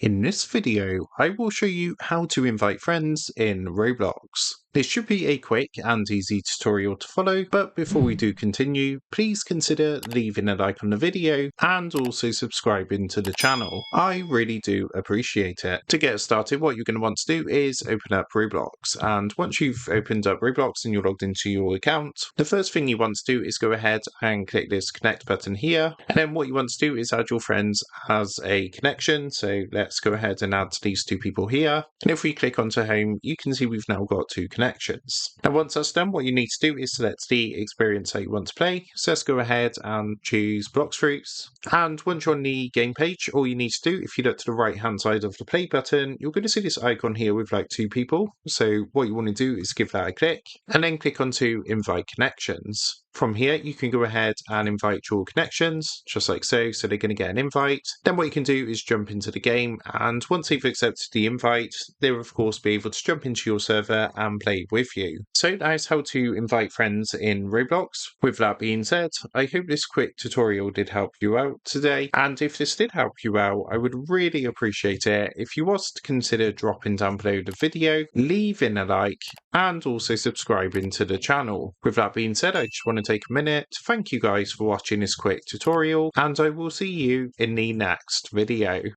In this video, I will show you how to invite friends in Roblox. This should be a quick and easy tutorial to follow, but before we do continue, please consider leaving a like on the video and also subscribing to the channel. I really do appreciate it. To get started, what you're going to want to do is open up Roblox, and once you've opened up Roblox and you're logged into your account, the first thing you want to do is go ahead and click this connect button here, and then what you want to do is add your friends as a connection. So let's go ahead and add these two people here, and if we click onto home, you can see we've now got two connections. Now once that's done, what you need to do is select the experience that you want to play. So let's go ahead and choose Blox Fruits, and once you're on the game page, all you need to do, if you look to the right hand side of the play button, you're going to see this icon here with like two people. So what you want to do is give that a click and then click onto invite connections. From here, you can go ahead and invite your connections, just like so they're going to get an invite. Then what you can do is jump into the game, and once they've accepted the invite, they'll of course be able to jump into your server and play with you. So that is how to invite friends in Roblox. With that being said, I hope this quick tutorial did help you out today, and if this did help you out, I would really appreciate it if you was to consider dropping down below the video, leaving a like, and also subscribing to the channel. With that being said, I just want to take a minute to thank you guys for watching this quick tutorial, and I will see you in the next video.